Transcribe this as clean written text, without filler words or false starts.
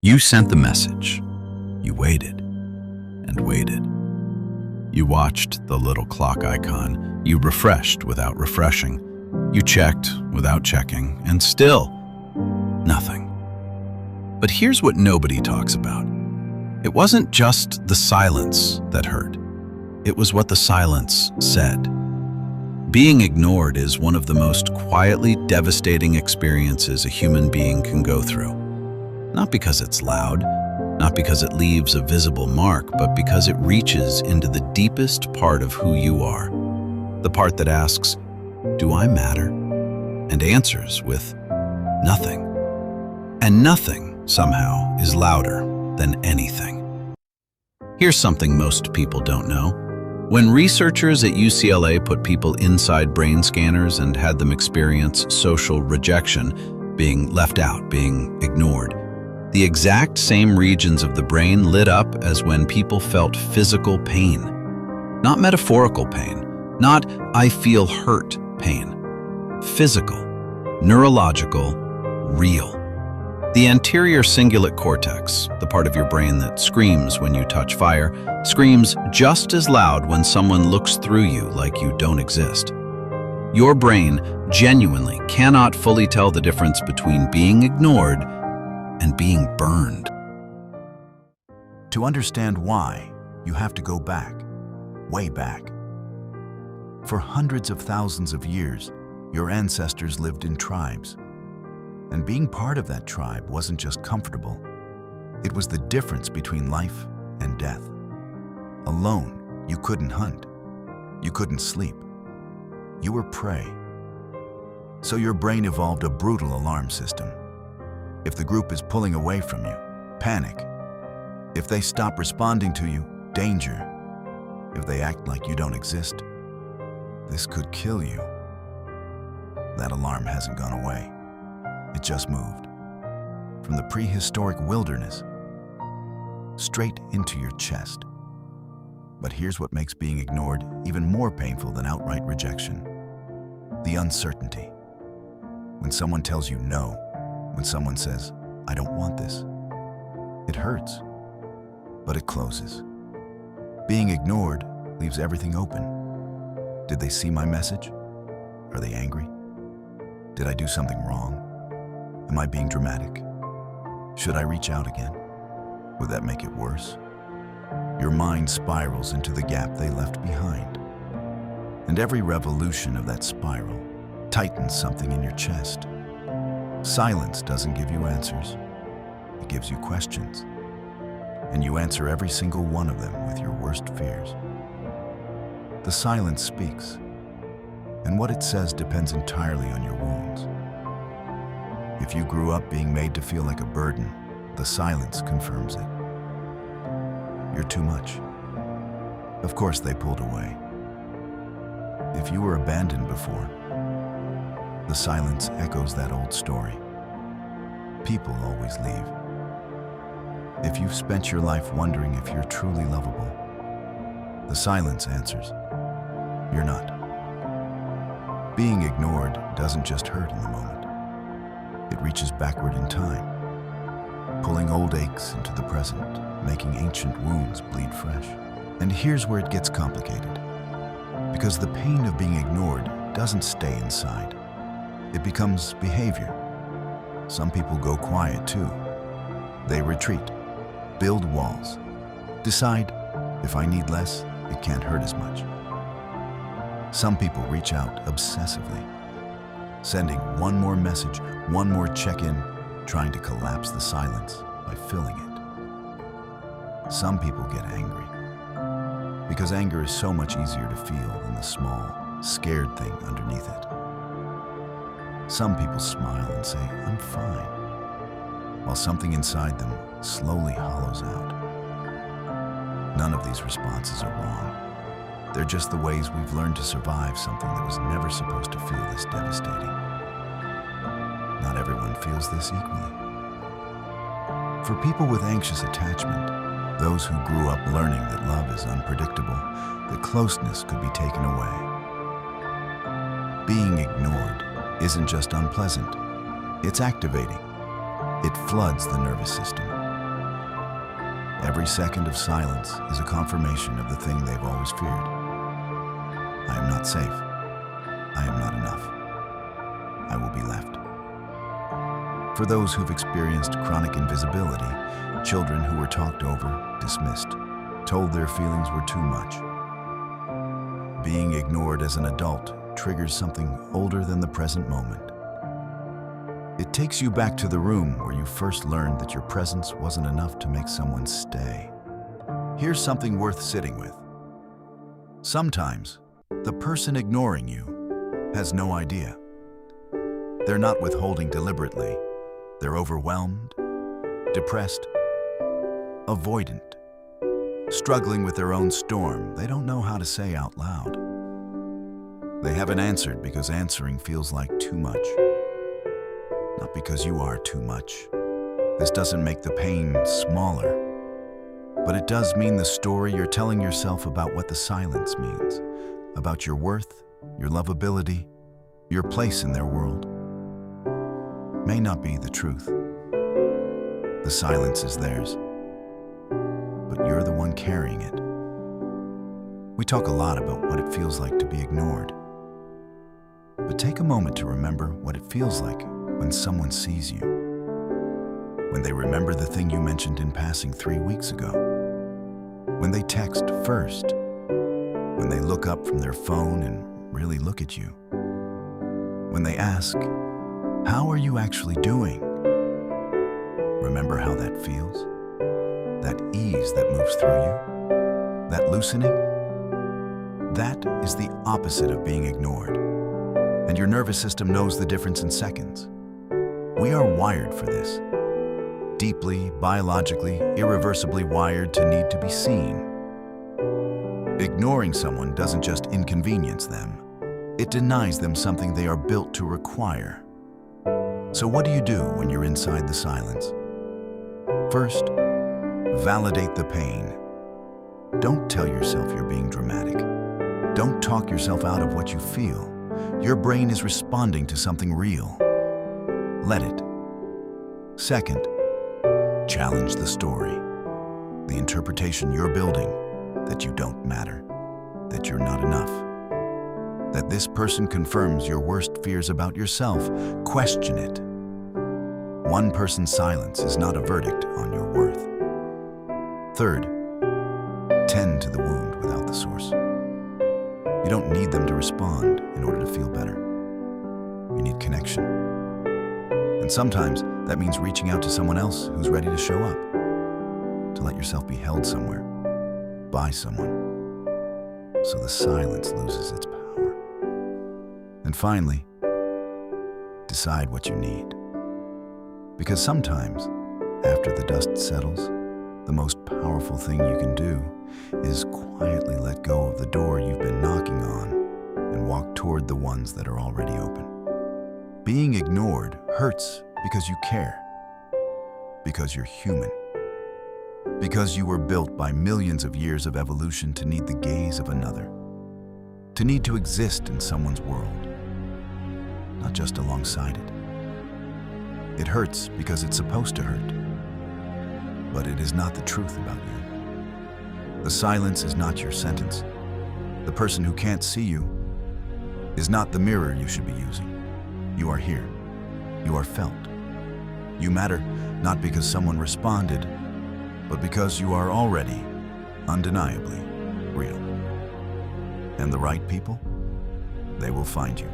You sent the message. You waited and waited. You watched the little clock icon. You refreshed without refreshing. You checked without checking, and still nothing. But here's what nobody talks about. It wasn't just the silence that hurt. It was what the silence said. Being ignored is one of the most quietly devastating experiences a human being can go through. Not because it's loud, not because it leaves a visible mark, but because it reaches into the deepest part of who you are. The part that asks, "Do I matter?" and answers with nothing. And nothing, somehow, is louder than anything. Here's something most people don't know. When researchers at UCLA put people inside brain scanners and had them experience social rejection, being left out, being ignored, the exact same regions of the brain lit up as when people felt physical pain. Not metaphorical pain, not "I feel hurt" pain. Physical, neurological, real. The anterior cingulate cortex, the part of your brain that screams when you touch fire, screams just as loud when someone looks through you like you don't exist. Your brain genuinely cannot fully tell the difference between being ignored and being burned. To understand why, you have to go back, way back. For hundreds of thousands of years, your ancestors lived in tribes. And being part of that tribe wasn't just comfortable. It was the difference between life and death. Alone, you couldn't hunt. You couldn't sleep. You were prey. So your brain evolved a brutal alarm system. If the group is pulling away from you, panic. If they stop responding to you, danger. If they act like you don't exist, this could kill you. That alarm hasn't gone away. It just moved from the prehistoric wilderness straight into your chest. But here's what makes being ignored even more painful than outright rejection: the uncertainty. When someone tells you no, when someone says, "I don't want this," it hurts, but it closes. Being ignored leaves everything open. Did they see my message? Are they angry? Did I do something wrong? Am I being dramatic? Should I reach out again? Would that make it worse? Your mind spirals into the gap they left behind. And every revolution of that spiral tightens something in your chest. Silence doesn't give you answers. It gives you questions. And you answer every single one of them with your worst fears. The silence speaks. And what it says depends entirely on your wounds. If you grew up being made to feel like a burden, the silence confirms it. You're too much. Of course they pulled away. If you were abandoned before, the silence echoes that old story. People always leave. If you've spent your life wondering if you're truly lovable, the silence answers, you're not. Being ignored doesn't just hurt in the moment. It reaches backward in time, pulling old aches into the present, making ancient wounds bleed fresh. And here's where it gets complicated. Because the pain of being ignored doesn't stay inside. It becomes behavior. Some people go quiet too. They retreat, build walls, decide, if I need less, it can't hurt as much. Some people reach out obsessively, sending one more message, one more check-in, trying to collapse the silence by filling it. Some people get angry, because anger is so much easier to feel than the small, scared thing underneath it. Some people smile and say, "I'm fine," while something inside them slowly hollows out. None of these responses are wrong. They're just the ways we've learned to survive something that was never supposed to feel this devastating. Not everyone feels this equally. For people with anxious attachment, those who grew up learning that love is unpredictable, that closeness could be taken away. Being ignored isn't just unpleasant, it's activating. It floods the nervous system, Every second of silence is a confirmation of the thing they've always feared. I am not safe. I am not enough. I will be left. For those who've experienced chronic invisibility, children who were talked over, dismissed, told their feelings were too much. Being ignored as an adult triggers something older than the present moment. It takes you back to the room where you first learned that your presence wasn't enough to make someone stay. Here's something worth sitting with. Sometimes, the person ignoring you has no idea. They're not withholding deliberately. They're overwhelmed, depressed, avoidant, struggling with their own storm they don't know how to say out loud. They haven't answered because answering feels like too much. Not because you are too much. This doesn't make the pain smaller, but it does mean the story you're telling yourself about what the silence means, about your worth, your lovability, your place in their world. May not be the truth. The silence is theirs, but you're the one carrying it. We talk a lot about what it feels like to be ignored, but take a moment to remember what it feels like when someone sees you, when they remember the thing you mentioned in passing 3 weeks ago, when they text first, when they look up from their phone and really look at you, when they ask, "How are you actually doing?" Remember how that feels? That ease that moves through you? That loosening? That is the opposite of being ignored, and your nervous system knows the difference in seconds. We are wired for this. Deeply, biologically, irreversibly wired to need to be seen. Ignoring someone doesn't just inconvenience them. It denies them something they are built to require. So what do you do when you're inside the silence? First, validate the pain. Don't tell yourself you're being dramatic. Don't talk yourself out of what you feel. Your brain is responding to something real. Let it. Second, challenge the story. The interpretation you're building that you don't matter, that you're not enough, that this person confirms your worst fears about yourself. Question it. One person's silence is not a verdict on your worth. Third, tend to the wound without the source. You don't need them to respond in order to feel better. You need connection. And sometimes that means reaching out to someone else who's ready to show up, to let yourself be held somewhere, by someone, so the silence loses its power. And finally, decide what you need. Because sometimes, after the dust settles, the most powerful thing you can do is quietly let go of the door you've been knocking on and walk toward the ones that are already open. Being ignored hurts because you care, because you're human, because you were built by millions of years of evolution to need the gaze of another, to need to exist in someone's world, not just alongside it. It hurts because it's supposed to hurt, but it is not the truth about you. The silence is not your sentence. The person who can't see you is not the mirror you should be using. You are here. You are felt. You matter not because someone responded, but because you are already, undeniably, real. And the right people, they will find you.